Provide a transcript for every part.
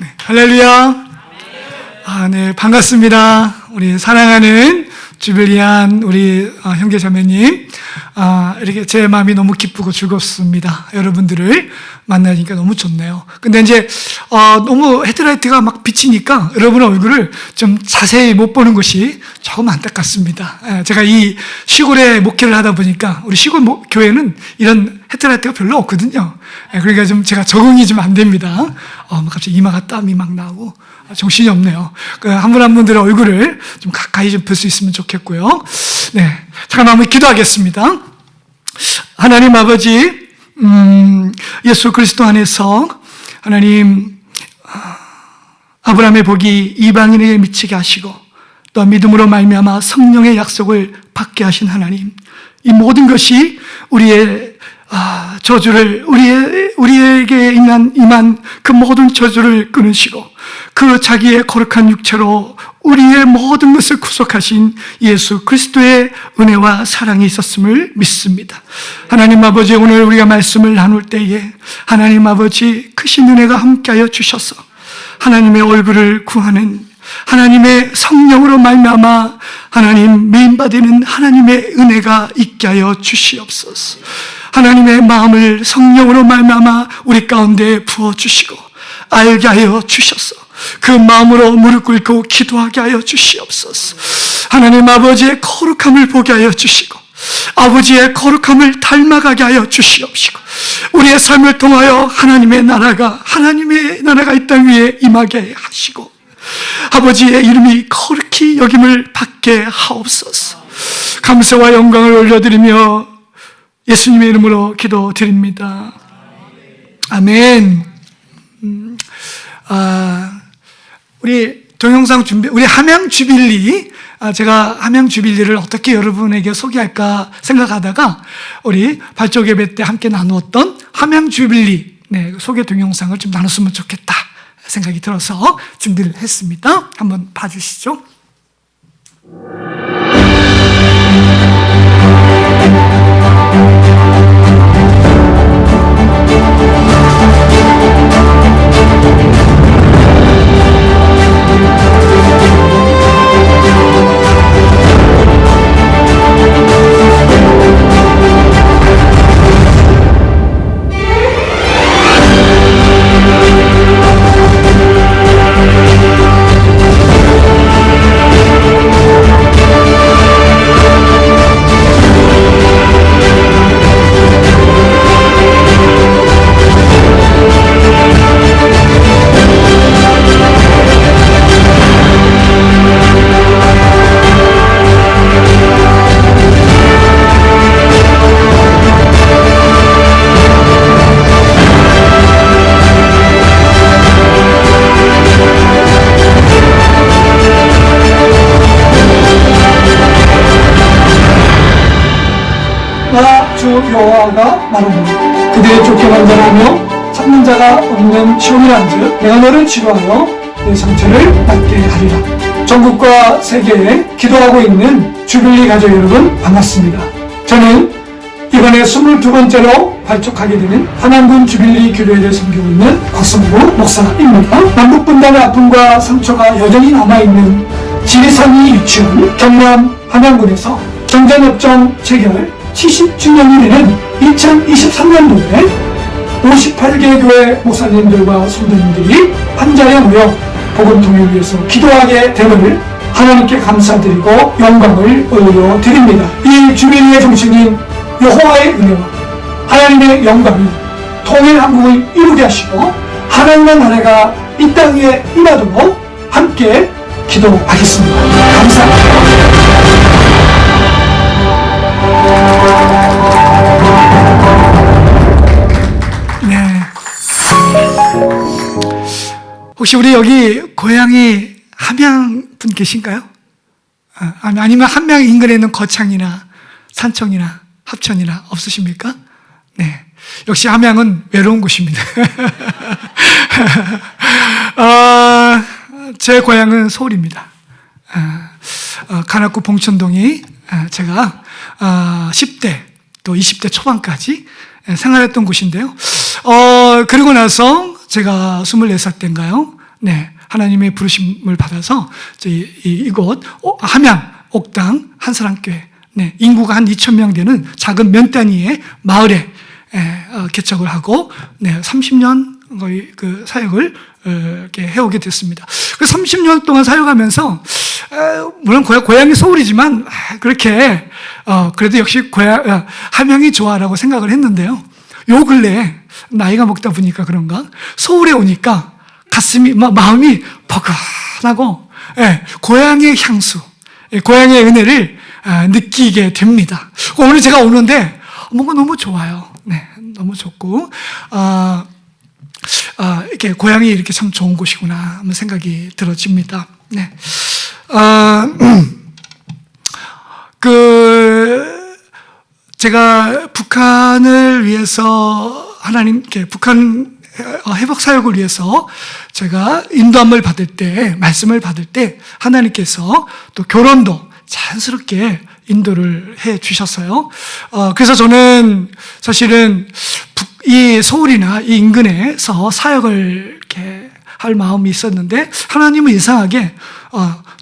네, 할렐루야. 네, 반갑습니다. 우리 사랑하는 주빌리안 우리 형제 자매님, 이렇게 제 마음이 너무 기쁘고 즐겁습니다. 여러분들을 만나니까 너무 좋네요. 근데 이제 너무 헤드라이트가 막 비치니까 여러분 얼굴을 좀 자세히 못 보는 것이 조금 안타깝습니다. 제가 이 시골에 목회를 하다 보니까 우리 시골 교회는 이런 헤드라이트가 별로 없거든요. 그러니까 좀 제가 적응이 좀 안 됩니다. 갑자기 이마가 땀이 막 나고 정신이 없네요. 한 분 한 분들의 얼굴을 좀 가까이 좀 볼 수 있으면 좋겠고요. 네, 잠깐 한번 기도하겠습니다. 하나님 아버지, 예수 그리스도 안에서 하나님 아브라함의 복이 이방인에게 미치게 하시고 또 믿음으로 말미암아 성령의 약속을 받게 하신 하나님, 이 모든 것이 우리의 저주를 우리에게 임한 그 모든 저주를 끊으시고 그 자기의 거룩한 육체로 우리의 모든 것을 구속하신 예수 그리스도의 은혜와 사랑이 있었음을 믿습니다. 하나님 아버지, 오늘 우리가 말씀을 나눌 때에 하나님 아버지 크신 은혜가 함께하여 주셔서 하나님의 얼굴을 구하는 하나님의 성령으로 말미암아 하나님 메인받는 하나님의 은혜가 있게 하여 주시옵소서. 하나님의 마음을 성령으로 말미암아 우리 가운데 부어주시고 알게 하여 주셔서 그 마음으로 무릎 꿇고 기도하게 하여 주시옵소서. 하나님 아버지의 거룩함을 보게 하여 주시고 아버지의 거룩함을 닮아가게 하여 주시옵시고 우리의 삶을 통하여 하나님의 나라가 이 땅 위에 임하게 하시고 아버지의 이름이 거룩히 여김을 받게 하옵소서. 감사와 영광을 올려드리며 예수님의 이름으로 기도드립니다. 아멘. 우리 동영상 우리 함양주빌리, 제가 함양주빌리를 어떻게 여러분에게 소개할까 생각하다가 우리 발족 예배 때 함께 나누었던 함양주빌리 소개 동영상을 좀 나눴으면 좋겠다 생각이 들어서 준비를 했습니다. 한번 봐주시죠. 주 여호와가 말하노라. 그들의 쫓겨난 자라며 찾는 자가 없는 시온이란즉 내가 너를 치료하여 내 상처를 낫게 하리라. 전국과 세계에 기도하고 있는 주빌리 가족 여러분, 반갑습니다. 저는 이번에 22번째로 발족하게 되는 한양군 주빌리 교회를 섬기고 있는 곽성구 목사입니다. 남북분단의 아픔과 상처가 여전히 남아있는 지리산이 유치원 경남 한양군에서 정전협정 체결 70주년이 되는 2023년도에 58개 교회 목사님들과 성도님들이 한자리에 모여 복음통일을 위해서 기도하게 됨을 하나님께 감사드리고 영광을 올려드립니다. 이 주빌리의 정신인 여호와의 은혜와 하나님의 영광이 통일한국을 이루게 하시고 하나님의 나라가 이 땅 위에 임하도록 함께 기도하겠습니다. 감사합니다. 네. 혹시 우리 여기 고향이 함양 분 계신가요? 아니면 함양 인근에 있는 거창이나 산청이나 합천이나 없으십니까? 네. 역시 함양은 외로운 곳입니다. 제 고향은 서울입니다. 관악구 봉천동이 제가 10대 또 20대 초반까지 생활했던 곳인데요. 그리고 나서 제가 24살 때인가요? 네, 하나님의 부르심을 받아서 이곳 함양 옥당 한사랑교회, 네, 인구가 한 2,000명 되는 작은 면 단위의 마을에 개척을 하고, 네, 30년 거의 그 사역을 이렇게 해오게 됐습니다. 그 30년 동안 사역하면서 물론 고향이 서울이지만 그렇게 그래도 역시 함양이 좋아라고 생각을 했는데요. 요 근래에 나이가 먹다 보니까 그런가 서울에 오니까 가슴이 마음이 버근하고, 고향의 향수, 고향의 은혜를 느끼게 됩니다. 오늘 제가 오는데 뭔가 너무 좋아요. 네, 너무 좋고 이렇게 고향이 이렇게 참 좋은 곳이구나 하는 생각이 들어집니다. 네. 제가 북한을 위해서 하나님께 북한 회복 사역을 위해서 제가 인도함을 받을 때, 말씀을 받을 때 하나님께서 또 교론도 자연스럽게 인도를 해 주셨어요. 그래서 저는 사실은 이 서울이나 이 인근에서 사역을 이렇게 할 마음이 있었는데, 하나님은 이상하게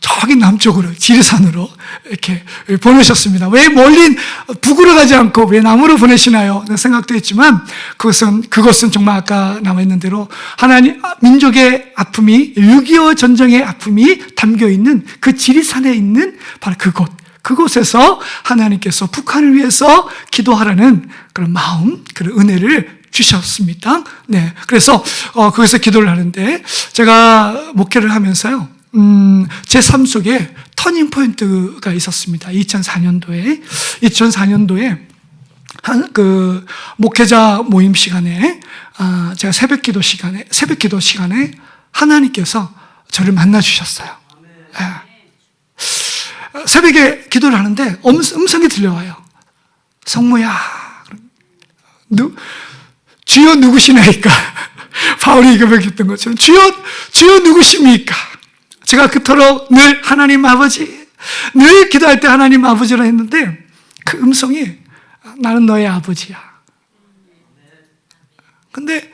저기 남쪽으로 지리산으로 이렇게 보내셨습니다. 왜 멀리 북으로 가지 않고 왜 남으로 보내시나요? 라는 생각도 했지만 그것은 정말 아까 남아있는 대로 하나님 민족의 아픔이 6.25 전쟁의 아픔이 담겨있는 그 지리산에 있는 바로 그곳에서 하나님께서 북한을 위해서 기도하라는 그런 마음, 그런 은혜를 주셨습니다. 네, 그래서 거기서 기도를 하는데 제가 목회를 하면서요, 제 삶 속에 터닝 포인트가 있었습니다. 2004년도에 그 목회자 모임 시간에 제가 새벽 기도 시간에 하나님께서 저를 만나 주셨어요. 새벽에 기도를 하는데 음성이 들려와요. 성모야, 주여 누구시나이까? 바울이 고백했던 것처럼 주여 누구십니까? 제가 그토록 늘 하나님 아버지, 늘 기도할 때 하나님 아버지라 했는데 그 음성이 나는 너의 아버지야. 근데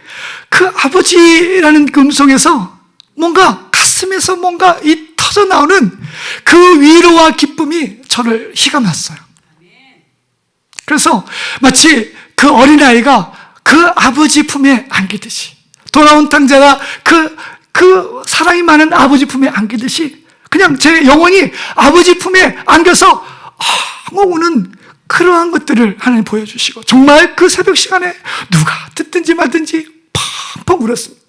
그 아버지라는 그 음성에서 뭔가 가슴에서 뭔가 터져 나오는 그 위로와 기쁨이 저를 휘감았어요. 그래서 마치 그 어린아이가 그 아버지 품에 안기듯이, 돌아온 탕자가 그 사랑이 많은 아버지 품에 안기듯이 그냥 제 영혼이 아버지 품에 안겨서 우는 그러한 것들을 하나님 보여주시고, 정말 그 새벽 시간에 누가 듣든지 말든지 펑펑 울었습니다.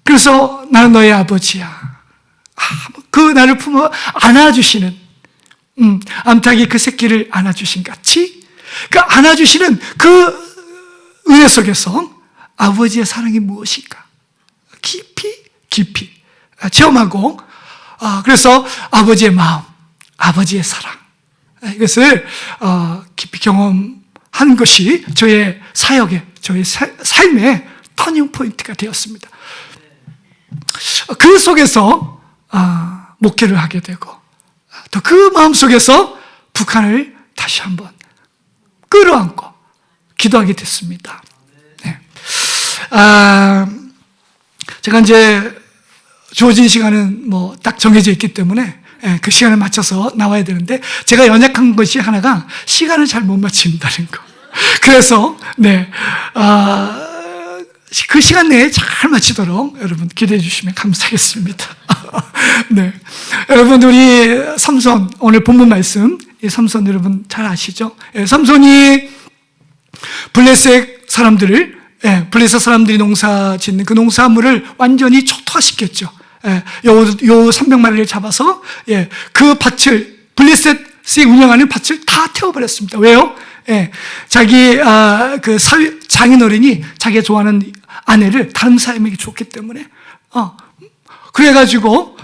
그래서 나는 너의 아버지야. 그 나를 품어 안아주시는, 암탉이 그 새끼를 안아주신 같이 그 안아주시는 그 은혜 속에서 아버지의 사랑이 무엇인가 깊이 체험하고, 그래서 아버지의 마음, 아버지의 사랑, 이것을 깊이 경험한 것이 저의 사역의, 저의 삶의 터닝 포인트가 되었습니다. 그 속에서 목회를 하게 되고, 또 그 마음 속에서 북한을 다시 한번 끌어안고 기도하게 됐습니다. 네. 제가 이제 주어진 시간은 뭐 딱 정해져 있기 때문에 그 시간을 맞춰서 나와야 되는데, 제가 연약한 것이 하나가 시간을 잘 못 맞춘다는 거. 그래서 네, 그 시간 내에 잘 마치도록 여러분 기대해 주시면 감사하겠습니다. 네, 여러분 우리 삼손, 오늘 본문 말씀, 이 삼손 여러분 잘 아시죠? 삼손이 블레셋 사람들이 농사 짓는 그 농사물을 완전히 초토화시켰죠. 요 300마리를 잡아서 그 밭을, 블레셋이 운영하는 밭을 다 태워버렸습니다. 왜요? 자기 그 장인어른이 자기가 좋아하는 아내를 다른 사람에게 줬기 때문에 그래가지고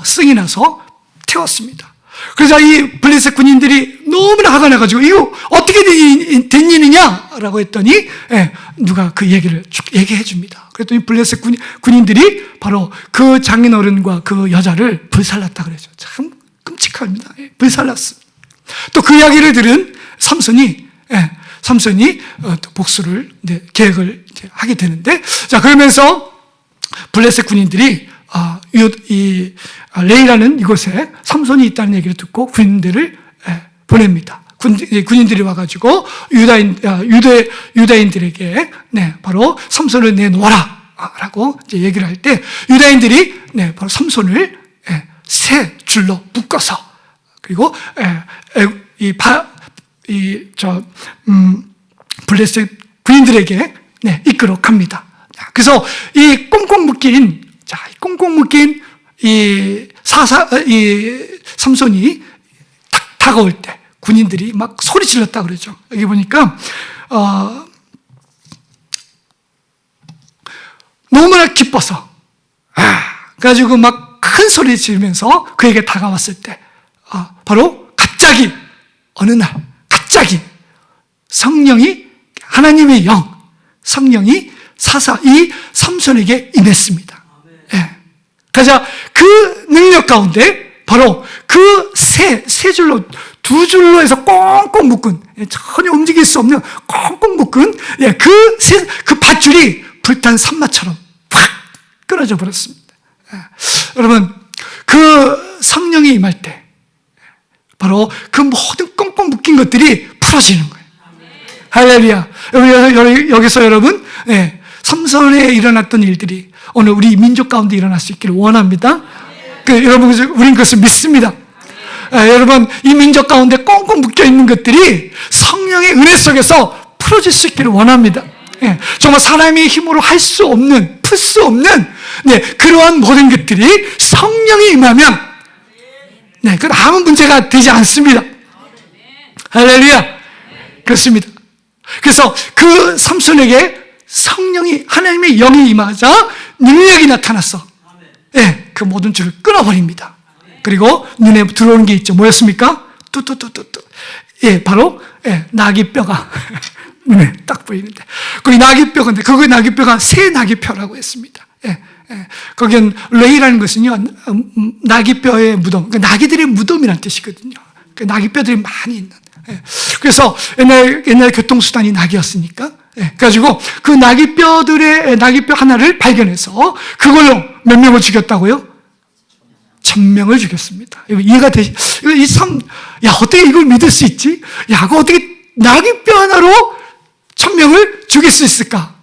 승이 나서 태웠습니다. 그래서 이 블레셋 군인들이 너무나 화가 나가지고 이거 어떻게 된 일이냐라고 했더니 누가 그 얘기를 쭉 얘기해 줍니다. 그랬더니 블레셋 군인들이 바로 그 장인어른과 그 여자를 불살랐다 그러죠. 참 끔찍합니다. 불살랐어. 또 그 이야기를 들은 삼손이 또 복수를 계획을 하게 되는데, 자, 그러면서 블레셋 군인들이 레이라는 이곳에 삼손이 있다는 얘기를 듣고 군인들을 보냅니다. 군인들이 와가지고 유다인들에게 바로 삼손을 내놓아라 라고 이제 얘기를 할 때 유다인들이 바로 삼손을 세 줄로 묶어서 그리고 블레셋 군인들에게 이끌어 갑니다. 그래서 이 꽁꽁 묶인 이 삼손이 다가올 때 군인들이 막 소리 질렀다 그러죠. 여기 보니까 너무나 기뻐서 그래가지고 막 큰 소리 지르면서 그에게 다가왔을 때 바로 갑자기 어느 날 갑자기 성령이 하나님의 성령이 이 삼손에게 임했습니다. 그래서 그 능력 가운데 바로 그 세 줄로 두 줄로 해서 꽁꽁 묶은 전혀 움직일 수 없는 꽁꽁 묶은 그 밧줄이 불탄 산마처럼 확 끊어져 버렸습니다. 여러분 그 성령이 임할 때 바로 그 모든 꽁꽁 묶인 것들이 풀어지는 거예요. 할렐루야. 여기서 여러분 삼손에 일어났던 일들이 오늘 우리 민족 가운데 일어날 수 있기를 원합니다. 여러분 우린 그것을 믿습니다. 여러분 이 민족 가운데 꽁꽁 묶여있는 것들이 성령의 은혜 속에서 풀어질 수 있기를 원합니다. 정말 사람의 힘으로 할 수 없는 풀 수 없는 그러한 모든 것들이 성령이 임하면 그건 아무 문제가 되지 않습니다. 할렐루야. 그렇습니다. 그래서 그 삼손에게 성령이 하나님의 영이 임하자 능력이 나타났어. 그 모든 줄을 끊어버립니다. 그리고 눈에 들어오는 게 있죠. 뭐였습니까? 뚜뚜뚜뚜뚜. 바로 나귀뼈가 눈에 딱 보이는데 거기 나귀뼈인데 그 나귀뼈가 새 나귀뼈라고 했습니다. 거기는 레이라는 것은요 나귀뼈의 무덤, 그러니까 나귀들의 무덤이라는 뜻이거든요. 그 나귀뼈들이 많이 있는. 그래서 옛날 교통수단이 나귀였으니까. 그래가지고 그 나귀뼈 하나를 발견해서 그걸로 몇 명을 죽였다고요? 1000명을 죽였습니다. 이해가 되시? 어떻게 이걸 믿을 수 있지? 그거 어떻게 나귀뼈 하나로 1000명을 죽일 수 있을까?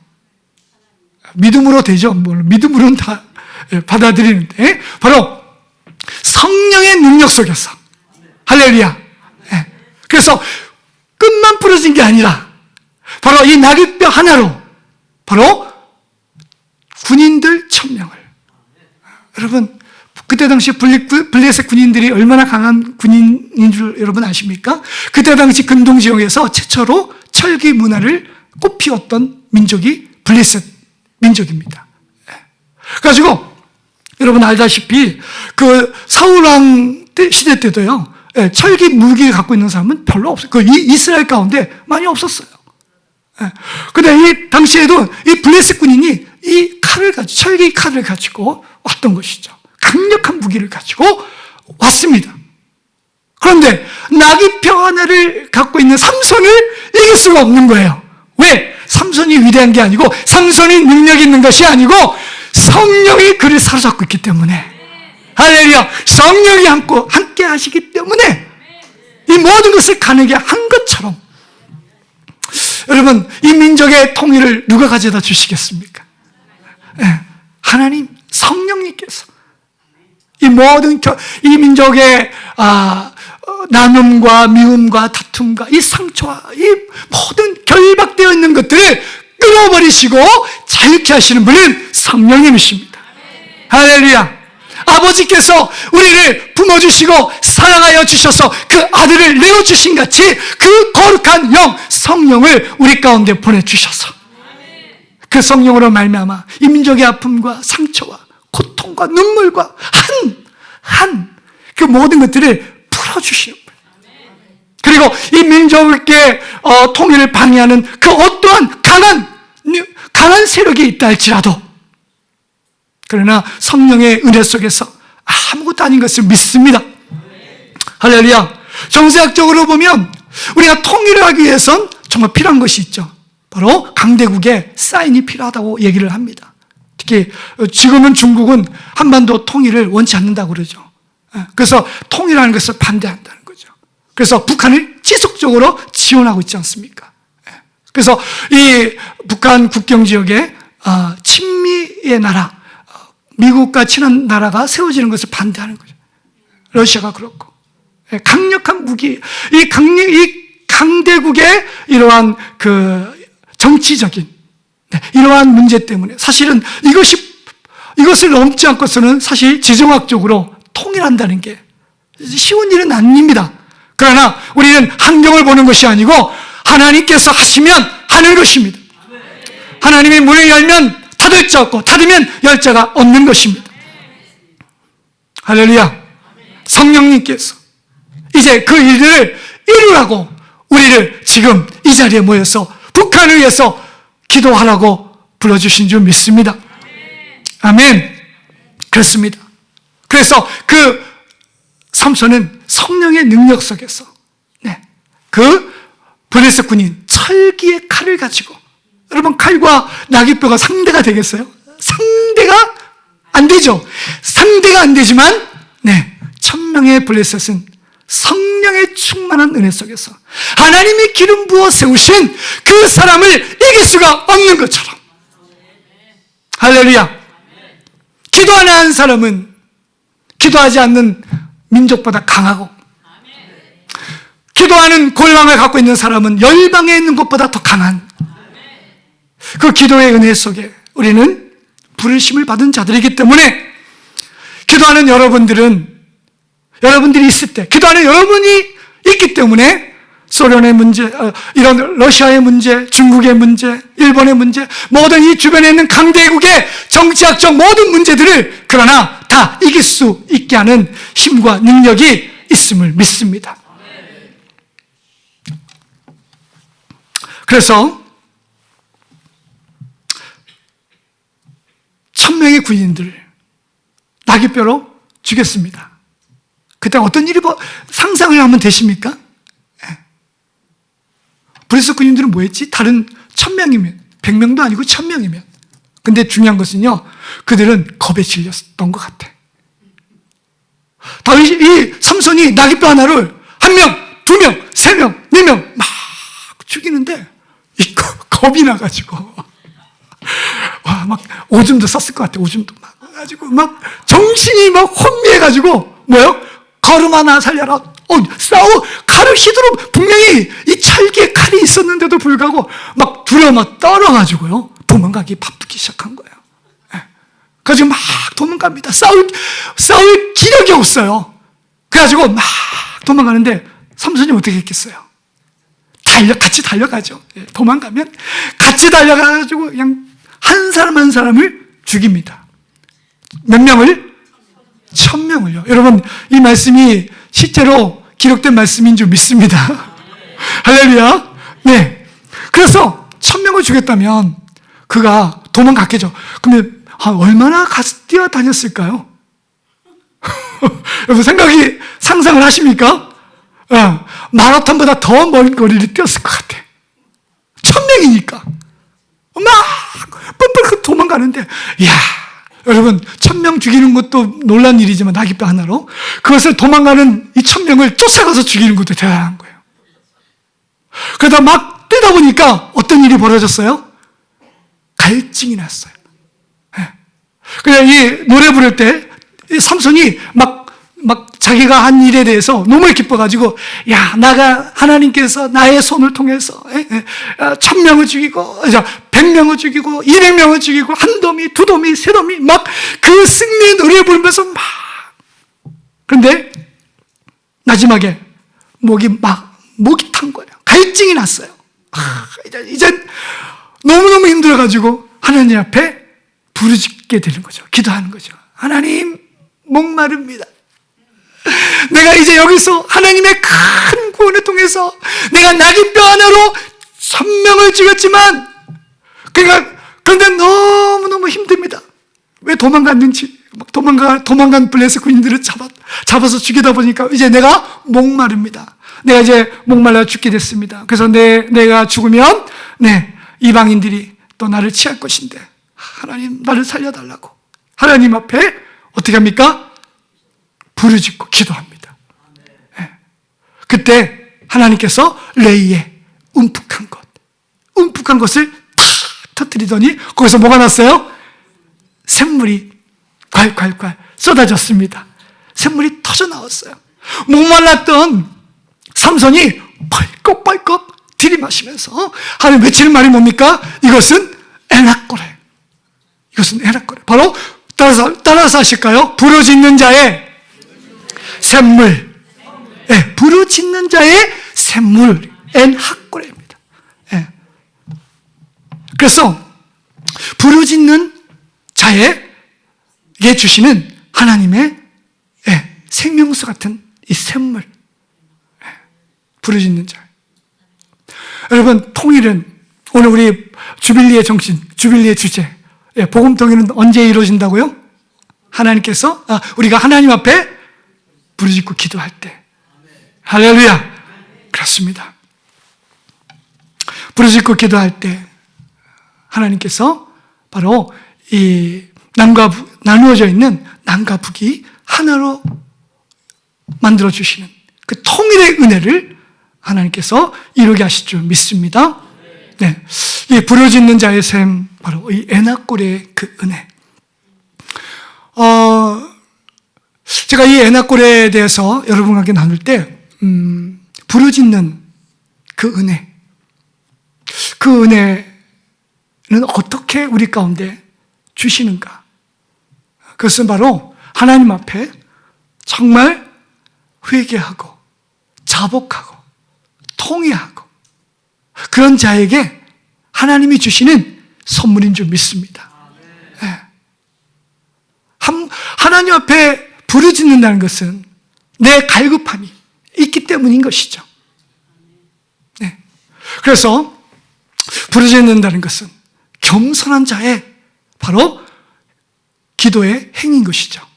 믿음으로 되죠. 믿음으로는 다 받아들이는데 바로 성령의 능력 속에서 할렐루야. 그래서 끝만 부러진 게 아니라 바로 이 나귀뼈 하나로 바로 군인들 1000명을 여러분 그때 당시 블레셋 군인들이 얼마나 강한 군인인 줄 여러분 아십니까? 그때 당시 근동 지역에서 최초로 철기 문화를 꽃피웠던 민족이 블레셋 민족입니다. 그래가지고 여러분 알다시피 그 사울왕 시대 때도요 철기 무기를 갖고 있는 사람은 별로 없어요. 그 이스라엘 가운데 많이 없었어요. 근데 이 당시에도 이 블레셋 군인이 이 철기 칼을 가지고 왔던 것이죠. 강력한 무기를 가지고 왔습니다. 그런데 나귀뼈 하나를 갖고 있는 삼손을 이길 수가 없는 거예요. 왜? 삼손이 위대한 게 아니고 삼손이 능력이 있는 것이 아니고 성령이 그를 사로잡고 있기 때문에 할렐루야. 성령이 함께 하시기 때문에 이 모든 것을 가능하게 한 것처럼 여러분 이 민족의 통일을 누가 가져다 주시겠습니까? 하나님 성령님께서 이 모든 이 민족의 나눔과 미움과 다툼과 이 상처와 이 모든 결박되어 있는 것들을 끊어버리시고 자유케 하시는 분은 성령님이십니다. 할렐루야. 아버지께서 우리를 품어주시고 사랑하여 주셔서 그 아들을 내어주신 같이 그 거룩한 영 성령을 우리 가운데 보내주셔서 그 성령으로 말미암아 이 민족의 아픔과 상처와 고통과 눈물과 그 모든 것들을 풀어주시는 거예요. 그리고 이 민족의 통일을 방해하는 그 어떠한 강한 세력이 있다 할지라도 그러나 성령의 은혜 속에서 아무것도 아닌 것을 믿습니다. 할렐루야. 정세학적으로 보면 우리가 통일을 하기 위해선 정말 필요한 것이 있죠. 바로 강대국의 사인이 필요하다고 얘기를 합니다. 특히 지금은 중국은 한반도 통일을 원치 않는다고 그러죠. 그래서 통일하는 것을 반대한다는 거죠. 그래서 북한을 지속적으로 지원하고 있지 않습니까? 그래서 이 북한 국경 지역에 친미의 나라, 미국과 친한 나라가 세워지는 것을 반대하는 거죠. 러시아가 그렇고. 강력한 무기, 이 강대국의 이러한 그 정치적인 이러한 문제 때문에 사실은 이것을 넘지 않고서는 사실 지정학적으로 통일한다는 게 쉬운 일은 아닙니다. 그러나 우리는 환경을 보는 것이 아니고 하나님께서 하시면 하는 것입니다. 하나님이 문을 열면 닫을 자 없고 닫으면 열 자가 없는 것입니다. 할렐루야. 성령님께서 이제 그 일들을 이루라고 우리를 지금 이 자리에 모여서 북한을 위해서 기도하라고 불러주신 줄 믿습니다. 아멘. 그렇습니다. 그래서 그 삼손은 성령의 능력 속에서 그 블레셋 군인 철기의 칼을 가지고, 여러분 칼과 나귀뼈가 상대가 되겠어요? 상대가 안 되죠. 상대가 안 되지만 1000명의 블레셋은 성령의 충만한 은혜 속에서 하나님이 기름 부어 세우신 그 사람을 이길 수가 없는 것처럼, 할렐루야. 기도하는 사람은 기도하지 않는 민족보다 강하고, 기도하는 골망을 갖고 있는 사람은 열방에 있는 것보다 더 강한 그 기도의 은혜 속에 우리는 부르심을 받은 자들이기 때문에, 기도하는 여러분들이 있을 때, 기도하는 여러분이 있기 때문에 소련의 문제, 이런 러시아의 문제, 중국의 문제, 일본의 문제, 모든 이 주변에 있는 강대국의 정치학적 모든 문제들을 그러나 다 이길 수 있게 하는 힘과 능력이 있음을 믿습니다. 그래서 1000명의 군인들을 나귀뼈로 죽였습니다. 그때 어떤 일이 상상을 하면 되십니까? 블레셋 군인들은 뭐였지? 다른 1000명이면, 100명도 아니고 1000명이면. 근데 중요한 것은요, 그들은 겁에 질렸던 것 같아. 이 삼손이 나귀뼈 하나를 1명, 2명, 3명, 4명 막 죽이는데 겁이 나가지고 막 오줌도 쌌을 것 같아. 오줌도 막 가지고 막 정신이 막 혼미해가지고 뭐요? 걸음 하나 살려라. 칼을 휘두르, 분명히 이 철기의 칼이 있었는데도 불구하고 막 두려워 막 떨어가지고요 도망가기 바쁘기 시작한 거예요. 그래서 막 도망갑니다. 싸울 기력이 없어요. 그래가지고 막 도망가는데 삼손이 어떻게 했겠어요? 같이 달려가죠. 도망가면 같이 달려가가지고 그냥 한 사람 한 사람을 죽입니다. 몇 명을? 1000명을요. 여러분, 이 말씀이 실제로 기록된 말씀인 줄 믿습니다. 할렐루야. 네. 그래서 1000명을 죽였다면 그가 도망갔겠죠. 그러면 얼마나 뛰어다녔을까요? 여러분 상상을 하십니까? 마라톤보다 더 먼 거리를 뛰었을 것 같아. 1000명이니까. 막 뿔뿔 도망가는데, 이야, 여러분 1000명 죽이는 것도 놀란 일이지만 나귀뼈 하나로 그것을 도망가는 이 1000명을 쫓아가서 죽이는 것도 대단한 거예요. 그러다 막 뛰다 보니까 어떤 일이 벌어졌어요? 갈증이 났어요. 그냥 이 노래 부를 때 이 삼손이 막 자기가 한 일에 대해서 너무 기뻐가지고, 야, 하나님께서 나의 손을 통해서 1000명을 죽이고 100명을 죽이고 200명을 죽이고 한 더미, 두 더미, 세 더미 막 그 승리의 노래 부르면서 막. 그런데 마지막에 목이 탄 거예요. 갈증이 났어요. 이제 너무너무 힘들어가지고 하나님 앞에 부르짖게 되는 거죠. 기도하는 거죠. 하나님, 목마릅니다. 내가 이제 여기서 하나님의 큰 구원을 통해서 내가 나귀뼈 하나로 1000명을 죽였지만, 그런데 너무너무 힘듭니다. 왜 도망갔는지, 도망간 블레셋 군인들을 잡아서 죽이다 보니까 이제 내가 목마릅니다. 내가 이제 목말라 죽게 됐습니다. 그래서 내가 죽으면, 이방인들이 또 나를 취할 것인데, 하나님 나를 살려달라고 하나님 앞에 어떻게 합니까? 부르짖고 기도합니다. 예. 그때 하나님께서 레이의 움푹한 것을 탁 터뜨리더니 거기서 뭐가 났어요? 샘물이 콸콸콸 쏟아졌습니다. 샘물이 터져 나왔어요. 목말랐던 삼손이 뻘꺽뻘꺽 들이마시면서 하나님 외치는 말이 뭡니까? 이것은 에나꼬레. 이것은 에나꼬레. 바로 따라서 하실까요? 부르짖는 자의 샘물. 예, 부르짖는 자의 샘물. 엔하꼬레입니다. 예. 그래서 부르짖는 자에게 주시는 하나님의 생명수 같은 이 샘물. 부르짖는 자. 여러분, 통일은 오늘 우리 주빌리의 정신, 주빌리의 주제, 복음 통일은 언제 이루어진다고요? 하나님께서 우리가 하나님 앞에 부르짖고 기도할 때. 할렐루야. 그렇습니다. 부르짖고 기도할 때 하나님께서 바로 이 남과 나누어져 있는 남과 북이 하나로 만들어 주시는 그 통일의 은혜를 하나님께서 이루게 하실 줄 믿습니다. 네, 이 부르짖는 자의 샘, 바로 이 에나꼬레의 그 은혜. 제가 이 에나꼬레에 대해서 여러분과 함께 나눌 때, 부르짖는 그 은혜, 그 은혜는 어떻게 우리 가운데 주시는가? 그것은 바로 하나님 앞에 정말 회개하고 자복하고 통회하고 그런 자에게 하나님이 주시는 선물인 줄 믿습니다. 네. 하나님 앞에 부르짖는다는 것은 내 갈급함이 있기 때문인 것이죠. 네. 그래서 부르짖는다는 것은 겸손한 자의 바로 기도의 행위인 것이죠.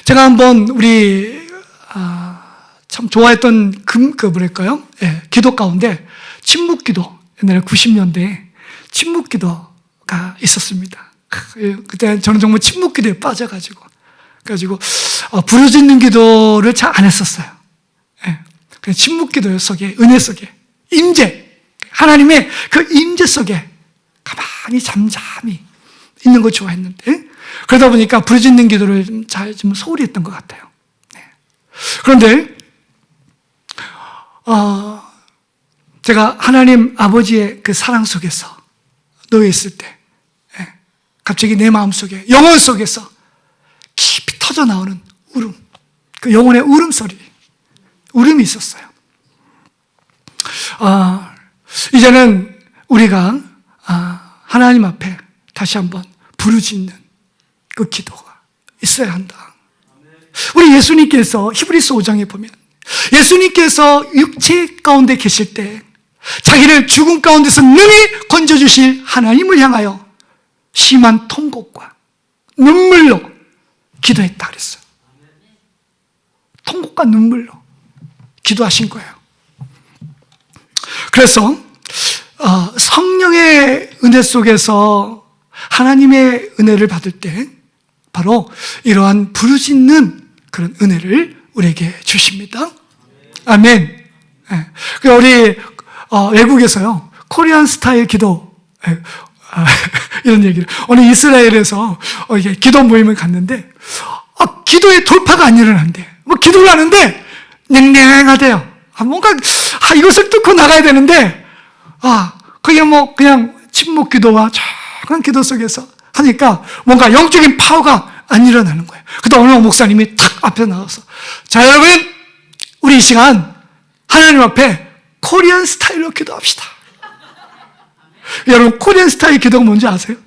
제가 한번 우리 참 좋아했던 기도 가운데 침묵기도, 옛날에 90년대에 침묵기도가 있었습니다. 그때 저는 정말 침묵기도에 빠져가지고 부르짖는 기도를 잘 안 했었어요. 그냥 침묵기도 속에, 은혜 속에, 임재, 하나님의 그 임재 속에 가만히 잠잠히 있는 걸 좋아했는데, 그러다 보니까 부르짖는 기도를 좀 소홀히 했던 것 같아요. 그런데 제가 하나님 아버지의 그 사랑 속에서 놓여 있을 때 갑자기 내 마음속에, 영혼 속에서 깊이 터져 나오는 울음, 그 영혼의 울음이 있었어요. 이제는 우리가 하나님 앞에 다시 한번 부르짖는 그 기도가 있어야 한다. 우리 예수님께서 히브리서 5장에 보면 예수님께서 육체 가운데 계실 때 자기를 죽음 가운데서 능히 건져주실 하나님을 향하여 심한 통곡과 눈물로 기도했다 그랬어요. 통곡과 눈물로 기도하신 거예요. 그래서 성령의 은혜 속에서 하나님의 은혜를 받을 때 바로 이러한 부르짖는 그런 은혜를 우리에게 주십니다. 아멘. 우리 외국에서요, 코리안 스타일 기도, 이런 얘기를, 오늘 이스라엘에서 이게 기도 모임을 갔는데 기도의 돌파가 안 일어난대. 기도를 하는데 냉랭하대요. 뭔가 이것을 뚫고 나가야 되는데 그게 그냥 침묵 기도와 작은 기도 속에서 하니까 뭔가 영적인 파워가 안 일어나는 거예요. 그때 어느 목사님이 탁 앞에 나와서, 자 여러분, 우리 이 시간 하나님 앞에 코리안 스타일로 기도합시다. 여러분, 코리안 스타일 기도가 뭔지 아세요?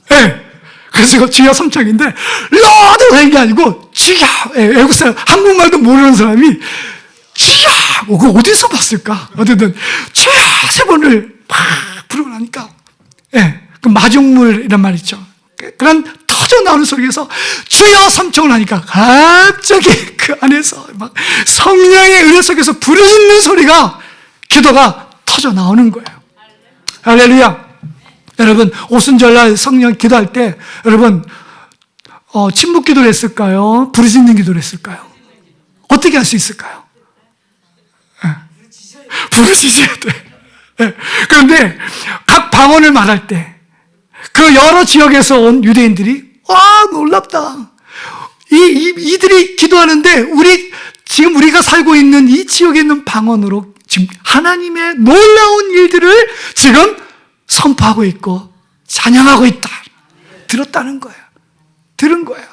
네. 그래서 이거 주여 삼창인데 로드 하는 게 아니고 주여, 외국 사람, 한국말도 모르는 사람이 주여, 그거 어디서 봤을까? 어쨌든 주여 세 번을 막 부르고 나니까 그 마중물이란 말 있죠. 그런 터져 나오는 소리에서 주여 삼총을 하니까 갑자기 그 안에서 막 성령의 은혜 속에서 부르짖는 소리가, 기도가 터져 나오는 거예요. 할렐루야. 여러분, 오순절날 성령 기도할 때 여러분 침묵 기도를 했을까요? 부르짖는 기도를 했을까요? 어떻게 할 수 있을까요? 부르짖어야 돼. 그런데 각 방언을 말할 때 그 여러 지역에서 온 유대인들이 놀랍다. 이들이 기도하는데 지금 우리가 살고 있는 이 지역에 있는 방언으로 지금 하나님의 놀라운 일들을 지금 선포하고 있고 찬양하고 있다. 들었다는 거예요. 들은 거예요.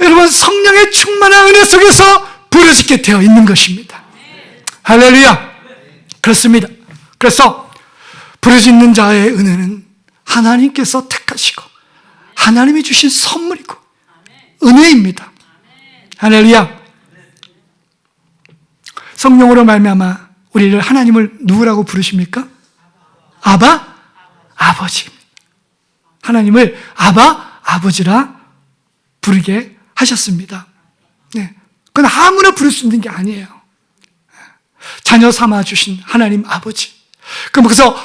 여러분, 성령의 충만한 은혜 속에서 부르짖게 되어 있는 것입니다. 할렐루야. 그렇습니다. 그래서 부르짖는 자의 은혜는 하나님께서 택하시고 하나님이 주신 선물이고 은혜입니다. 할렐루야. 성령으로 말미암아 우리를 하나님을 누구라고 부르십니까? 아바, 아버지입니다. 하나님을 아바, 아버지라 부르게 하셨습니다. 네. 그건 아무나 부를 수 있는 게 아니에요. 자녀 삼아 주신 하나님 아버지. 그래서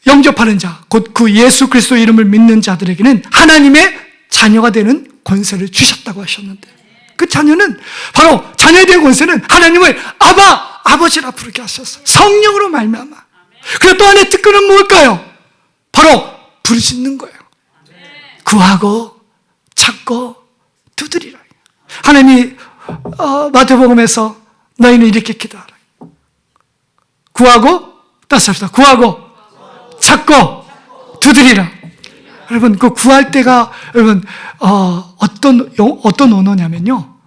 영접하는 자, 곧 그 예수 그리스도 이름을 믿는 자들에게는 하나님의 자녀가 되는 권세를 주셨다고 하셨는데, 그 자녀는 바로 자녀에 대한 권세는 하나님을 아바, 아버지라 부르게 하셨어요. 성령으로 말미암아. 그리고 또 하나의 특권은 뭘까요? 바로 부르짖는 거예요. 구하고 찾고 두드리라. 하나님이 마태복음에서 너희는 이렇게 기도하라. 구하고, 다시 합시다. 구하고 찾고 두드리라. 여러분, 그 구할 때가 여러분 어떤 언어냐면요,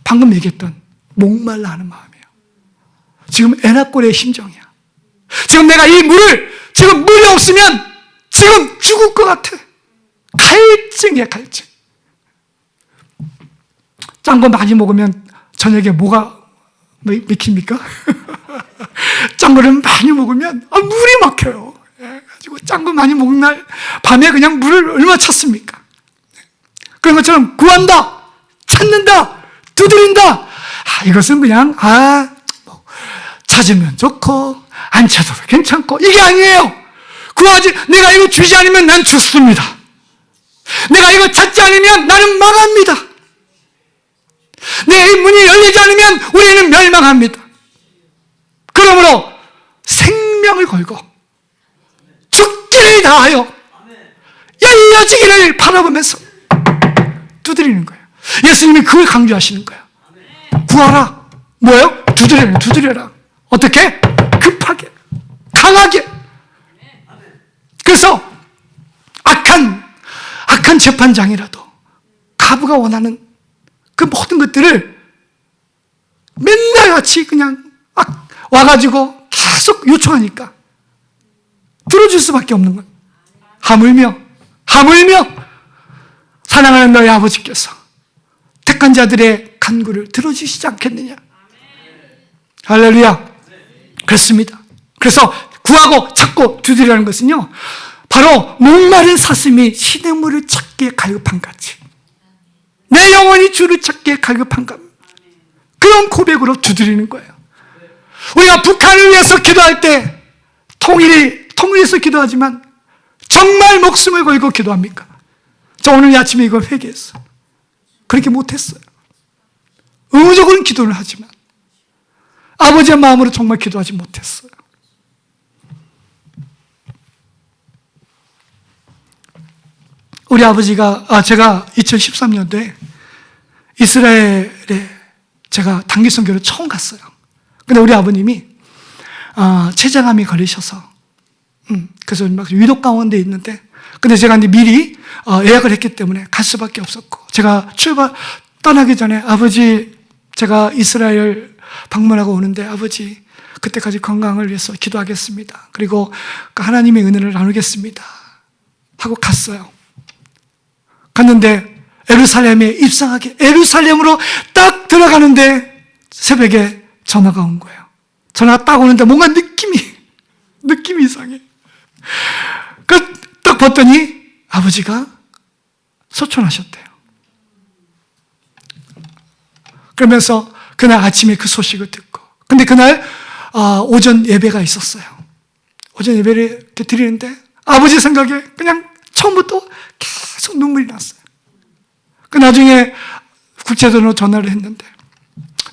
방금 얘기했던 목말라 하는 마음이에요. 지금 애나꼴의 심정이야. 지금 내가 이 지금 물이 없으면 지금 죽을 것 같아. 갈증이야, 갈증. 짠 거 많이 먹으면 저녁에 뭐가 맥힙니까? 짠 거를 많이 먹으면 물이 막혀요. 가지고 짠 거 많이 먹는 날 밤에 그냥 물을 얼마나 찾습니까? 그런 것처럼 구한다, 찾는다, 두드린다. 이것은 그냥 찾으면 좋고 안 찾아도 괜찮고 이게 아니에요. 구하지, 내가 이거 주지 않으면 난 죽습니다. 내가 이거 찾지 않으면 나는 망합니다. 내 문이 열리지 않으면 우리는 멸망합니다. 그러므로 생명을 걸고 죽지를 다하여 열려지기를 바라보면서 두드리는 거예요. 예수님이 그걸 강조하시는 거예요. 구하라. 뭐예요? 두드려라. 어떻게? 급하게, 강하게. 그래서 악한 재판장이라도 가부가 원하는 그 모든 것들을 맨날 같이 그냥 와가지고 계속 요청하니까 들어줄 수밖에 없는 거예요. 하물며 사랑하는 너희 아버지께서 택한 자들의 간구를 들어주시지 않겠느냐. 할렐루야. 그렇습니다. 그래서 구하고 찾고 두드리라는 것은요, 바로 목마른 사슴이 시냇물을 찾기에 갈급한 같이 내 영혼이 주를 찾기에 갈급한 것, 그런 고백으로 두드리는 거예요. 우리가 북한을 위해서 기도할 때 통일해서 기도하지만 정말 목숨을 걸고 기도합니까? 저 오늘 아침에 이걸 회개했어요. 그렇게 못했어요. 의무적으로는 기도를 하지만 아버지의 마음으로 정말 기도하지 못했어요. 우리 아버지가, 제가 2013년도에 이스라엘에 제가 단기 선교를 처음 갔어요. 근데 우리 아버님이 췌장암이 걸리셔서 그래서 막 위독 가운데 있는데, 근데 제가 이제 미리 예약을 했기 때문에 갈 수밖에 없었고, 제가 떠나기 전에 아버지, 제가 이스라엘 방문하고 오는데 아버지 그때까지 건강을 위해서 기도하겠습니다. 그리고 하나님의 은혜를 나누겠습니다 하고 갔어요. 갔는데 에루살렘으로 딱 들어가는데 새벽에 전화가 온 거예요. 전화가 딱 오는데 뭔가 느낌이 이상해. 딱 봤더니 아버지가 소천하셨대요. 그러면서 그날 아침에 그 소식을 듣고 근데 그날 오전 예배가 있었어요. 오전 예배를 이렇게 드리는데 아버지 생각에 그냥 처음부터 계속 눈물이 났어요. 그 나중에 국제전화로 전화를 했는데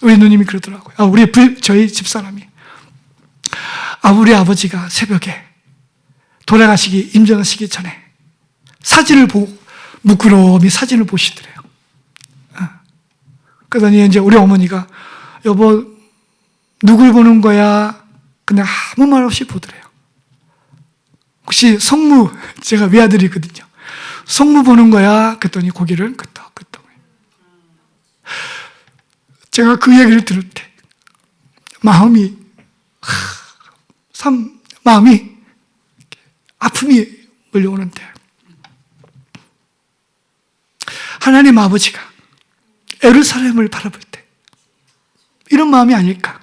우리 누님이 그러더라고요. 저희 집사람이 우리 아버지가 새벽에 임종하시기 전에 사진을 보고 무끄러미 사진을 보시더래요. 그러더니 이제 우리 어머니가 여보 누굴 보는 거야? 그냥 아무 말 없이 보더래요. 혹시 성무, 제가 외아들이거든요. 성무 보는 거야? 그랬더니 고개를 끄덕끄덕. 제가 그 얘기를 들을 때 마음이 아픔이 몰려오는데 하나님 아버지가 예루살렘을 바라볼 때 이런 마음이 아닐까?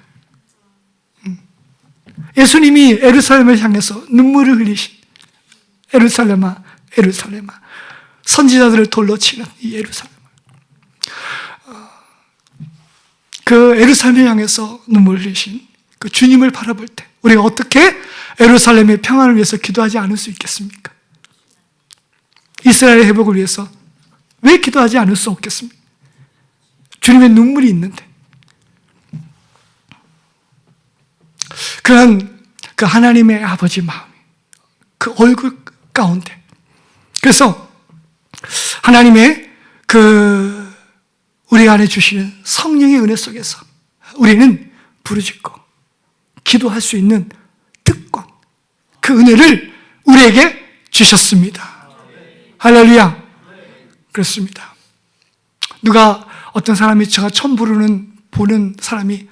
예수님이 예루살렘을 향해서 눈물을 흘리신 예루살렘아 예루살렘아 선지자들을 돌로 치는 이 예루살렘 그 예루살렘을 향해서 눈물을 흘리신 그 주님을 바라볼 때 우리가 어떻게 예루살렘의 평안을 위해서 기도하지 않을 수 있겠습니까? 이스라엘의 회복을 위해서 왜 기도하지 않을 수 없겠습니까? 주님의 눈물이 있는데 그런 그 하나님의 아버지 마음이 그 얼굴 가운데 그래서 하나님의 우리 안에 주시는 성령의 은혜 속에서 우리는 부르짖고 기도할 수 있는 특권 그 은혜를 우리에게 주셨습니다. 할렐루야. 그렇습니다. 어떤 사람이 제가 처음 보는 사람이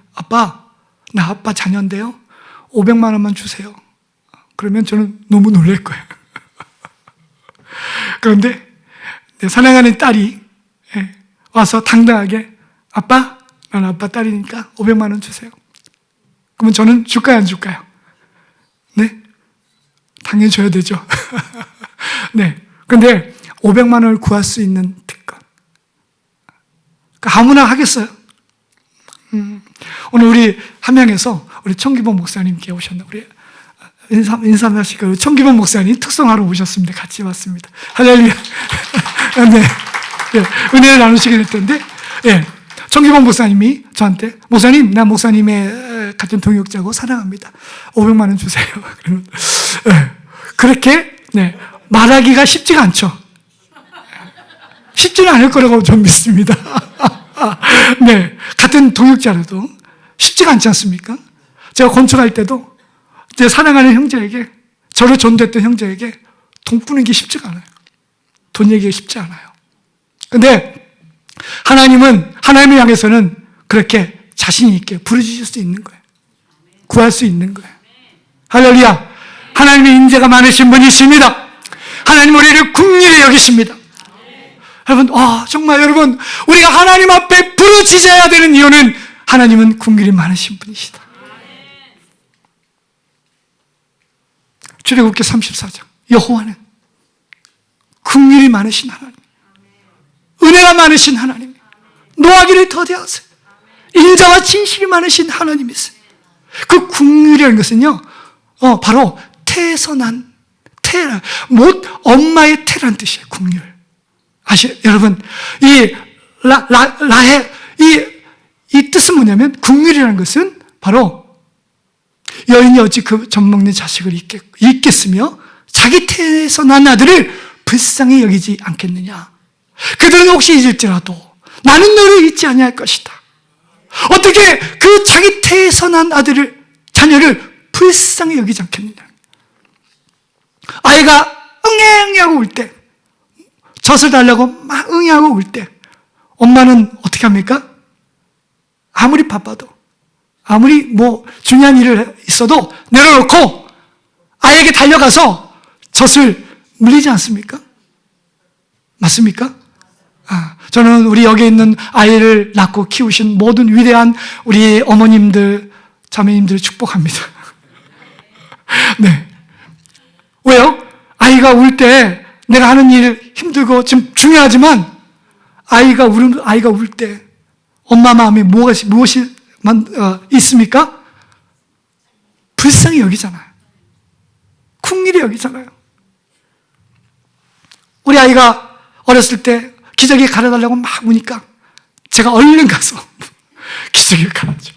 나 아빠 자녀인데요 500만 원만 주세요. 그러면 저는 너무 놀랄 거예요. 그런데 사랑하는 딸이 와서 당당하게 난 아빠 딸이니까 500만 원 주세요. 그러면 저는 줄까요 안 줄까요? 네? 당연히 줘야 되죠. 네. 근데 500만 원을 구할 수 있는 특권 아무나 하겠어요? 오늘 우리 함양에서 우리 청기범 목사님께 오셨나 우리 인사하시고 우리 청기범 목사님 특성하러 오셨습니다. 같이 왔습니다. 할렐루야. 네. 은혜를 나누시게 됐던데 청기범 목사님이 저한테 목사님 나 목사님의 같은 동역자고 사랑합니다. 500만 원 주세요. 그러면 그렇게 말하기가 쉽지가 않죠. 쉽지는 않을 거라고 좀 믿습니다. 네, 같은 동역자라도 쉽지가 않지 않습니까? 제가 건축할 때도 제 사랑하는 형제에게 저를 전도했던 형제에게 돈 뿌는 게 쉽지가 않아요. 돈 얘기가 쉽지 않아요. 근데 하나님을 향해서는 그렇게 자신 있게 부르짖을 수 있는 거예요. 구할 수 있는 거예요. 할렐루야. 하나님의 인재가 많으신 분이십니다. 하나님 우리를 긍휼히 여기십니다. 여러분, 정말 여러분, 우리가 하나님 앞에 부르짖어야 되는 이유는 하나님은 긍휼이 많으신 분이시다. 출애굽기 34장. 여호와는 긍휼이 많으신 하나님, 은혜가 많으신 하나님, 노하기를 더디하세요. 인자와 진실이 많으신 하나님이세요. 그 긍휼이라는 것은요, 바로 태에서 난 엄마의 태란 뜻이에요. 긍휼. 여러분, 이 뜻은 뭐냐면, 긍휼이라는 것은 바로 여인이 어찌 그 젖먹는 자식을 잊겠으며 자기 태에서 난 아들을 불쌍히 여기지 않겠느냐. 그들은 혹시 잊을지라도 나는 너를 잊지 아니할 것이다. 어떻게 그 자기 태에서 난 자녀를 불쌍히 여기지 않겠느냐. 아이가 응애응애하고 울 때, 젖을 달라고 막 응애하고 울 때 엄마는 어떻게 합니까? 아무리 바빠도 아무리 중요한 일을 있어도 내려놓고 아이에게 달려가서 젖을 물리지 않습니까? 맞습니까? 저는 우리 여기 있는 아이를 낳고 키우신 모든 위대한 우리 어머님들, 자매님들을 축복합니다. 네. 왜요? 아이가 울 때 내가 하는 일 힘들고 지금 중요하지만 아이가 울 때 엄마 마음에 무엇이 있습니까? 불쌍히 여기잖아요. 국리를 여기잖아요. 우리 아이가 어렸을 때 기저귀 갈아달라고 막 우니까 제가 얼른 가서 기저귀를 갈아줘.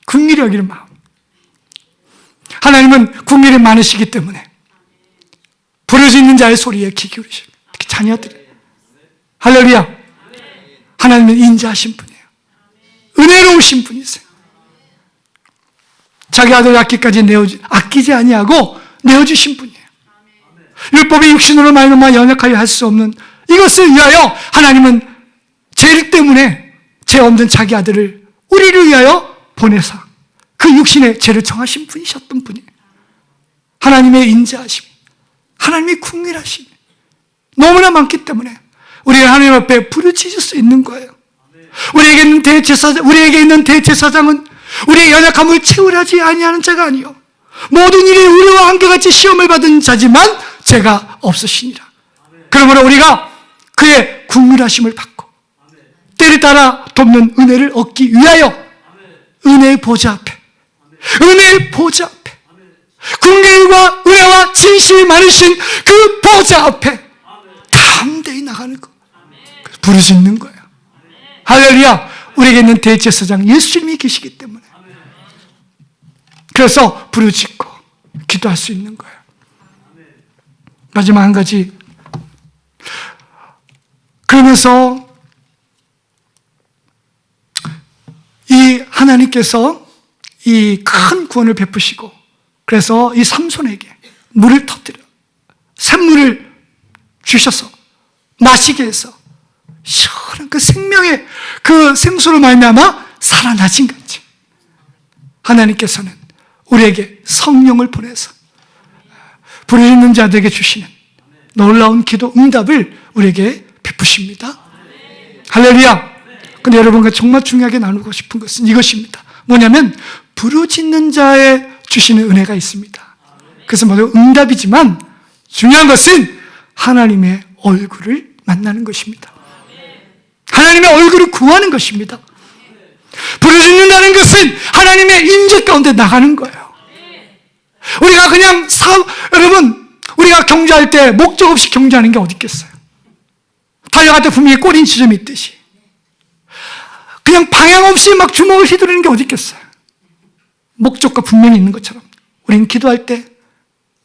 국리를 여기는 마음. 하나님은 국리를 많으시기 때문에 부르짖는 자의 소리에 귀 기울이시고 특히 자녀들이 할렐루야. 하나님은 인자하신 분이에요. 은혜로우신 분이세요. 자기 아들 아끼지 아니하고 내어주신 분이에요. 율법이 육신으로 말미암아 연약하여 할 수 없는 이것을 위하여 하나님은 죄 때문에 죄 없는 자기 아들을 우리를 위하여 보내사 그 육신의 죄를 정하신 분이셨던 분이에요. 하나님의 인자하심, 하나님의 국률하심 너무나 많기 때문에 우리가 하나님 앞에 부르짖을 수 있는 거예요. 우리에게 있는 대제사장은 우리의 연약함을 채울하지 아니하는 자가 아니요 모든 일에 우리와 한결같이 시험을 받은 자지만 죄가 없으시니라. 그러므로 우리가 그의 국률하심을 받고 때를 따라 돕는 은혜를 얻기 위하여 은혜의 보좌 앞에 국률과 은혜와 진실이 많으신 그 보좌 앞에 담대히 나가는 거 부르짖는 거예요. 할렐루야. 우리에게 있는 대제사장 예수님이 계시기 때문에 그래서 부르짖고 기도할 수 있는 거예요. 마지막 한 가지. 그러면서 이 하나님께서 이 큰 구원을 베푸시고 그래서 이 삼손에게 물을 터뜨려 샘물을 주셔서 마시게 해서 시원한 그 생명의 그 생수로 말미암아 살아나신 같이 하나님께서는 우리에게 성령을 보내서 부르짖는 자들에게 주시는 놀라운 기도 응답을 우리에게 베푸십니다. 할렐루야. 근데 여러분과 정말 중요하게 나누고 싶은 것은 이것입니다. 뭐냐면 부르짖는 자에 주시는 은혜가 있습니다. 그래서 모두 응답이지만 중요한 것은 하나님의 얼굴을 만나는 것입니다. 하나님의 얼굴을 구하는 것입니다. 부르짖는다는 것은 하나님의 임재 가운데 나가는 거예요. 우리가 그냥 여러분 우리가 경주할 때 목적 없이 경주하는 게 어디 있겠어요? 달려갈 때 분명히 꼬린 지점이 있듯이 그냥 방향 없이 막 주먹을 휘두르는 게 어디 있겠어요? 목적과 분명히 있는 것처럼 우리는 기도할 때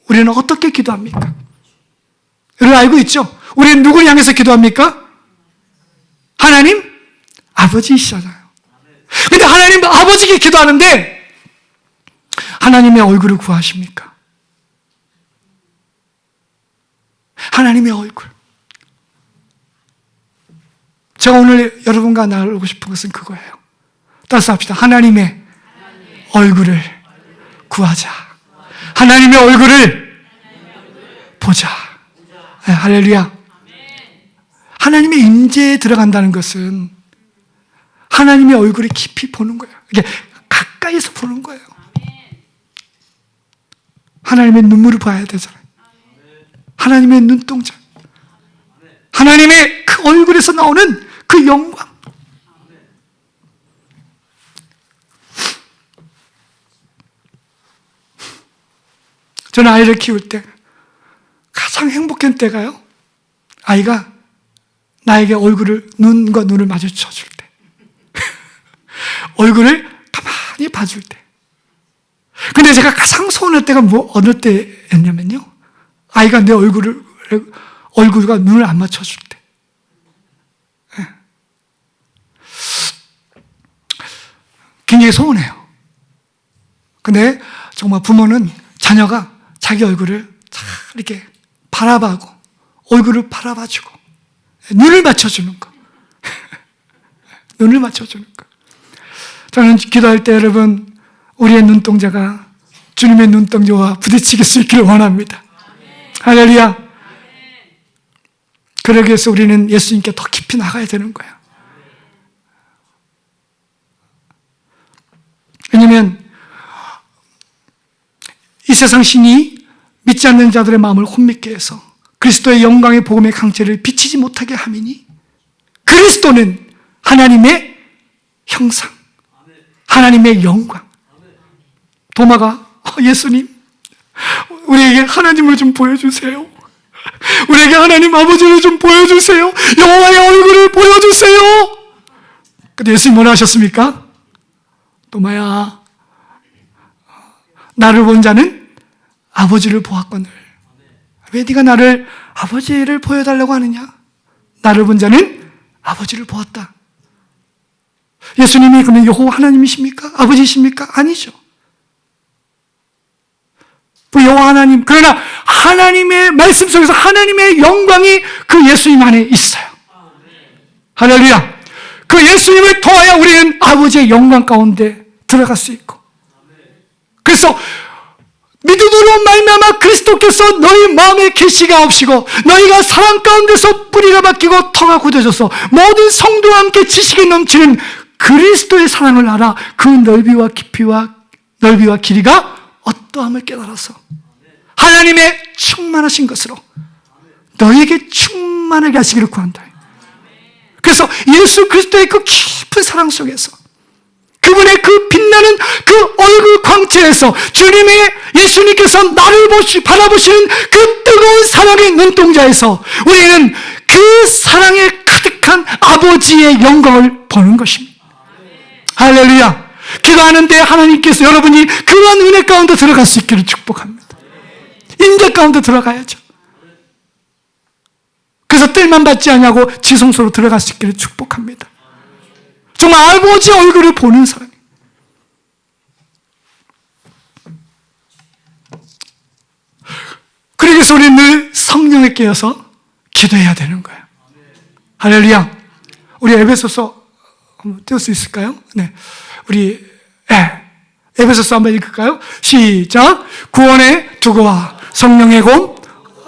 우리는 어떻게 기도합니까? 여러분 알고 있죠? 우리는 누구를 향해서 기도합니까? 하나님 아버지이시잖아요. 근데 하나님 아버지께 기도하는데 하나님의 얼굴을 구하십니까? 하나님의 얼굴. 제가 오늘 여러분과 나누고 싶은 것은 그거예요. 따라서 합시다. 하나님의 얼굴을 구하자. 하나님의 얼굴을 보자. 네, 할렐루야. 하나님의 임재에 들어간다는 것은 하나님의 얼굴을 깊이 보는 거예요. 이게 가까이서 보는 거예요. 하나님의 눈물을 봐야 되잖아요. 하나님의 눈동자. 하나님의 그 얼굴에서 나오는 그 영광. 저는 아이를 키울 때 가장 행복한 때가요, 아이가 나에게 눈과 눈을 마주쳐 줄 때, 얼굴을 가만히 봐줄 때. 근데 제가 가장 서운할 때가 어느 때였냐면요, 아이가 내 얼굴과 눈을 안 맞춰줄 때. 굉장히 서운해요. 근데 정말 부모는 자녀가 자기 얼굴을 잘 이렇게 바라봐고 얼굴을 바라봐주고 눈을 맞춰주는 거. 눈을 맞춰주는 거. 저는 기도할 때 여러분 우리의 눈동자가 주님의 눈동자와 부딪히게 수 있기를 원합니다. 할렐루야. 그러기 위해서 우리는 예수님께 더 깊이 나가야 되는 거예요. 왜냐하면 이 세상 신이 믿지 않는 자들의 마음을 혼미케 해서 그리스도의 영광의 복음의 강체를 비치지 못하게 함이니 그리스도는 하나님의 형상, 하나님의 영광. 도마가 예수님, 우리에게 하나님을 좀 보여주세요. 우리에게 하나님 아버지를 좀 보여주세요. 여호와의 얼굴을 보여주세요. 근데 예수님 뭐라 하셨습니까? 도마야, 나를 본 자는 아버지를 보았거늘. 왜 네가 나를 아버지를 보여달라고 하느냐? 나를 본 자는 아버지를 보았다. 예수님이 그러면 여호와 하나님이십니까? 아버지십니까? 아니죠. 그 여호와 하나님, 그러나 하나님의 말씀 속에서 하나님의 영광이 그 예수님 안에 있어요. 할렐루야. 그 예수님을 통하여 우리는 아버지의 영광 가운데 들어갈 수 있고, 그래서 믿음으로 말미암아 그리스도께서 너희 마음에 계시가 없이고 너희가 사랑 가운데서 뿌리가 박히고 터가 굳어져서 모든 성도와 함께 지식이 넘치는 그리스도의 사랑을 알아 그 넓이와 깊이와 길이가 어떠함을 깨달아서 하나님의 충만하신 것으로 너희에게 충만하게 하시기를 구한다. 그래서 예수 그리스도의 그 깊은 사랑 속에서 그분의 그 빛나는 그 얼굴 광채에서 주님의 예수님께서 나를 바라보시는 그 뜨거운 사랑의 눈동자에서 우리는 그 사랑에 가득한 아버지의 영광을 보는 것입니다. 할렐루야. 기도하는데 하나님께서 여러분이 그러한 은혜 가운데 들어갈 수 있기를 축복합니다. 임재 가운데 들어가야죠. 그래서 뜰만 받지 않냐고 지성소로 들어갈 수 있기를 축복합니다. 정말 아버지의 얼굴을 보는 사람이. 그래서 우리는 늘 성령에 깨어서 기도해야 되는 거예요. 할렐루야. 우리 에베소서 한번 띄울 수 있을까요? 네. 우리 에베소서 한번 읽을까요? 시작. 구원의 두고와 성령의 공,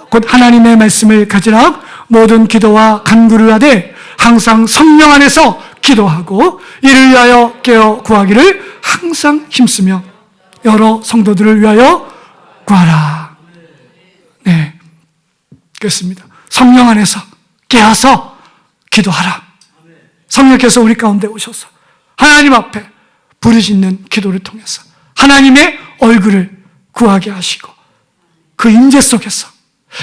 곧 하나님의 말씀을 가지라. 모든 기도와 간구를 하되 항상 성령 안에서 기도하고 이를 위하여 깨어 구하기를 항상 힘쓰며 여러 성도들을 위하여 구하라. 네, 그렇습니다. 성령 안에서 깨어서 기도하라. 성령께서 우리 가운데 오셔서 하나님 앞에 부르짖는 기도를 통해서 하나님의 얼굴을 구하게 하시고 그 임재 속에서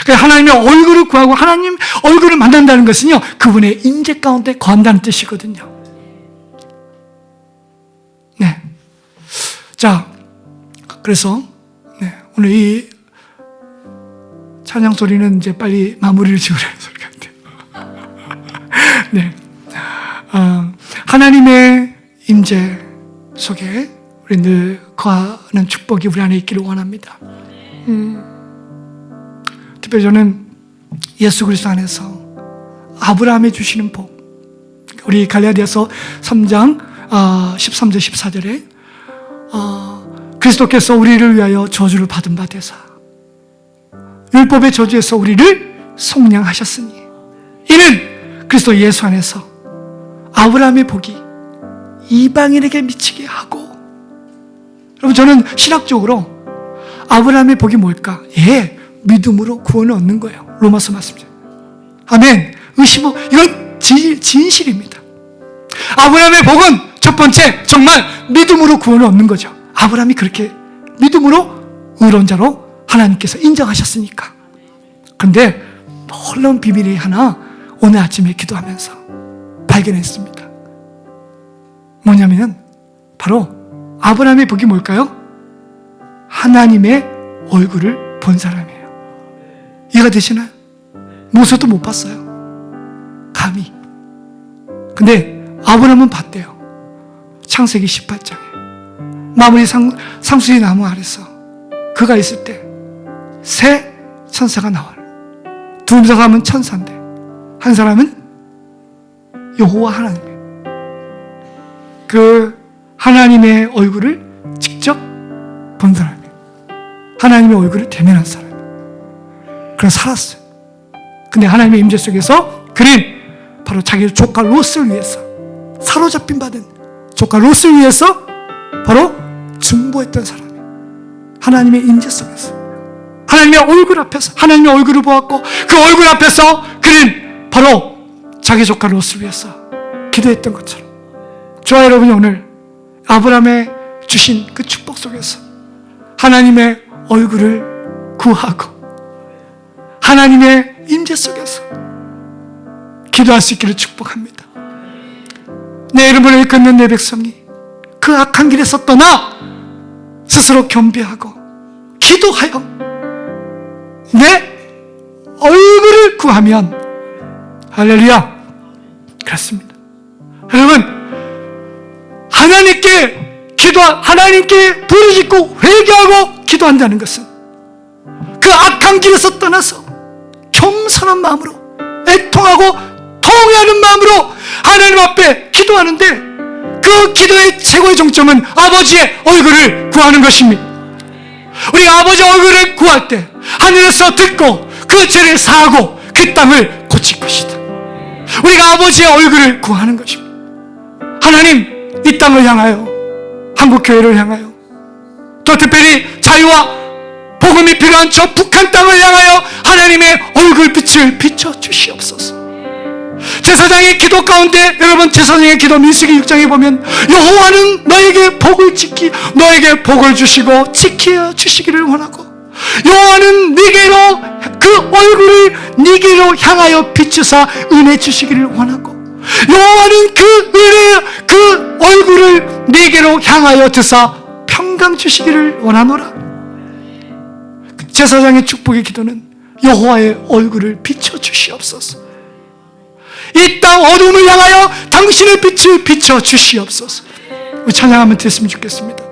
하나님의 얼굴을 구하고 하나님 얼굴을 만난다는 것은요, 그분의 임재 가운데 거한다는 뜻이거든요. 네. 자, 그래서 네, 오늘 이 찬양 소리는 이제 빨리 마무리를 지으라는 소리 같아요. 네. 하나님의 임재 속에 우리 늘 거하는 축복이 우리 안에 있기를 원합니다. 특별히 저는 예수 그리스도 안에서 아브라함이 주시는 복, 우리 갈라디아서 3장 13절 14절에 그리스도께서 우리를 위하여 저주를 받은 바 되사 율법의 저주에서 우리를 속량하셨으니 이는 그리스도 예수 안에서 아브라함의 복이 이방인에게 미치게 하고. 여러분, 저는 신학적으로 아브라함의 복이 뭘까? 믿음으로 구원을 얻는 거예요. 로마서 말씀이죠. 아멘. 이건 진실입니다. 아브라함의 복은 첫 번째, 정말 믿음으로 구원을 얻는 거죠. 아브라함이 그렇게 믿음으로 의로운 자로 하나님께서 인정하셨으니까. 그런데 놀라운 비밀이 하나 오늘 아침에 기도하면서 발견했습니다. 뭐냐면 바로 아브라함의 복이 뭘까요? 하나님의 얼굴을 본 사람이에요. 이해가 되시나요? 모세도 못 봤어요. 감히. 근데 아브라함은 봤대요. 창세기 18장에 마무리 상수리 나무 아래서 그가 있을 때 새 천사가 나와요. 두 사람은 천사인데 한 사람은 여호와 하나님이에요. 그 하나님의 얼굴을 직접 본 사람이에요. 하나님의 얼굴을 대면한 사람이에요. 그래서 살았어요. 근데 하나님의 임재 속에서 그는 바로 자기 조카 롯을 위해서, 사로잡힌 받은 조카 롯을 위해서 바로 중보했던 사람이에요. 하나님의 임재 속에서 하나님의 얼굴 앞에서 하나님의 얼굴을 보았고 그 얼굴 앞에서 그는 바로 자기 조카 롯을 위해서 기도했던 것처럼 저와 여러분이 오늘 아브라함의 주신 그 축복 속에서 하나님의 얼굴을 구하고 하나님의 임재 속에서 기도할 수 있기를 축복합니다. 내 이름을 일컫는 내 백성이 그 악한 길에서 떠나 스스로 겸비하고 기도하여 내 얼굴을 구하면, 할렐루야, 그렇습니다. 여러분, 하나님께 부르짖고 회개하고 기도한다는 것은 그 악한 길에서 떠나서 겸손한 마음으로 애통하고 통회하는 마음으로 하나님 앞에 기도하는데, 그 기도의 최고의 정점은 아버지의 얼굴을 구하는 것입니다. 우리가 아버지의 얼굴을 구할 때 하늘에서 듣고 그 죄를 사하고 그 땅을 고칠 것이다. 우리가 아버지의 얼굴을 구하는 것입니다. 하나님, 이 땅을 향하여, 한국교회를 향하여, 또 특별히 자유와 복음이 필요한 저 북한 땅을 향하여 하나님의 얼굴빛을 비춰주시옵소서. 제사장의 기도 가운데, 여러분, 제사장의 기도 민수기 6장에 보면 여호와는 너에게 복을 주시고 지켜 주시기를 원하고, 여호와는 네게로 그 얼굴을 네게로 향하여 비추사 은혜 주시기를 원하고, 여호와는 그 얼굴을 네게로 향하여 드사 평강 주시기를 원하노라. 제사장의 축복의 기도는 여호와의 얼굴을 비춰 주시옵소서. 이 땅 어둠을 향하여 당신의 빛을 비춰 주시옵소서. 찬양 한번 드렸으면 좋겠습니다.